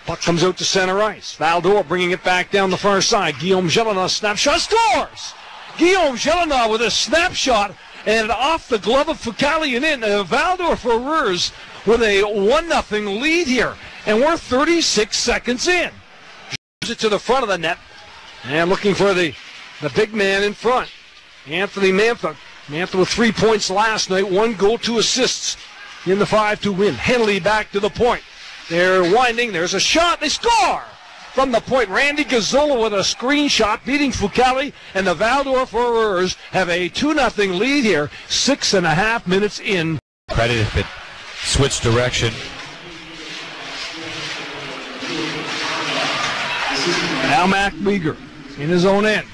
Puck comes out to center ice. Valdor bringing it back down the far side. Guillaume Gelina snapshot scores! Guillaume Gelina with a snapshot and off the glove of Fucali and in. Valdor Foreurs with a 1-0 lead here. And we're 36 seconds in. Gives it to the front of the net. And looking for the big man in front. Anthony Mantha. Mantha with 3 points last night. 1 goal, 2 assists in the 5-2 win. Henley back to the point. They're winding. There's a shot. They score from the point. Randy Gazzola with a screenshot beating Fucali. And the Valdor Foreurs have a 2-0 lead here. 6.5 minutes in. Credit if it switched direction. Now Mac Weegar in his own end.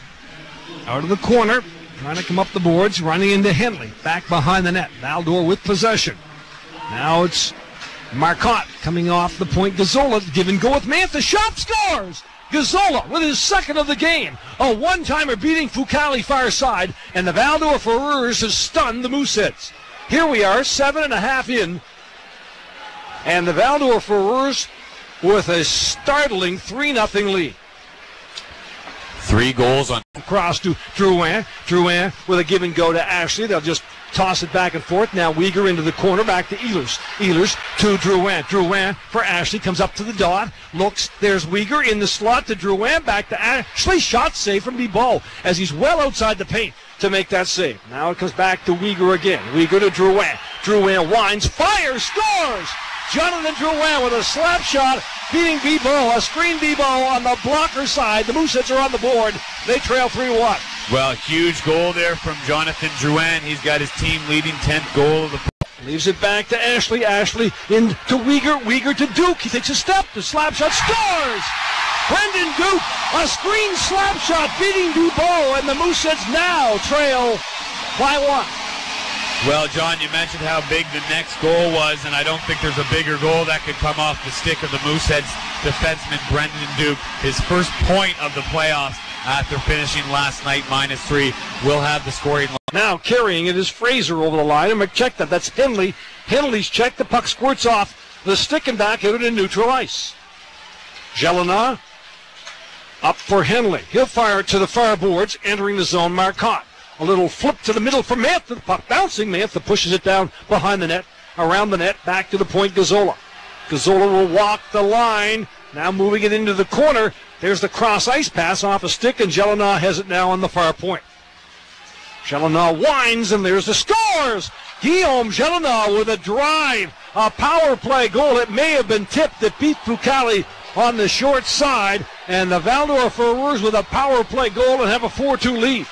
Out of the corner. Trying to come up the boards. Running into Henley. Back behind the net. Valdor with possession. Now it's Marcotte coming off the point. Gazzola give and go with Mantha. Shot scores! Gazzola with his second of the game. A one-timer beating Fucali far side. And the Valdor Foreurs has stunned the Mooseheads. Here we are, 7.5 in. And the Valdor Foreurs with a startling 3-0 lead. 3 goals on. Across to Drouin. Drouin with a give and go to Ashley. They'll just toss it back and forth. Now Weegar into the corner, back to Ehlers. Ehlers to Drouin. Drouin for Ashley, comes up to the dot. Looks, there's Weegar in the slot to Drouin, back to Ashley. Shot save from Bibeau as he's well outside the paint to make that save. Now it comes back to Weegar again. Weegar to Drouin. Drouin winds, fires, scores! Jonathan Drouin with a slap shot, beating Bibeau. A screen Bibeau on the blocker side. The Mooseheads are on the board. They trail 3-1. Well, huge goal there from Jonathan Drouin. He's got his team leading 10th goal of the. Leaves it back to Ashley. Ashley into Weegar. Weegar to Duke. He takes a step. The slap shot scores! Brendan Duke, a screen slap shot beating Bibeau, and the Mooseheads now trail by 1. Well, John, you mentioned how big the next goal was, and I don't think there's a bigger goal that could come off the stick of the Mooseheads defenseman Brendan Duke. His first point of the playoffs after finishing last night -3. Will have the scoring line. Now carrying it is Fraser over the line, and check that. That's Henley. Henley's checked. The puck squirts off the stick and back out into neutral ice. Gelina up for Henley. He'll fire it to the far boards, entering the zone. Marcotte. A little flip to the middle for Mantha. The puck bouncing. Mantha pushes it down behind the net, around the net, back to the point. Gazzola. Gazzola will walk the line. Now moving it into the corner. There's the cross ice pass off a stick, and Gelina has it now on the far point. Gelina winds, and there's the scores! Guillaume Gelina with a drive. A power play goal. It may have been tipped that beat Fucali on the short side, and the Valdor Foreurs with a power play goal and have a 4-2 lead.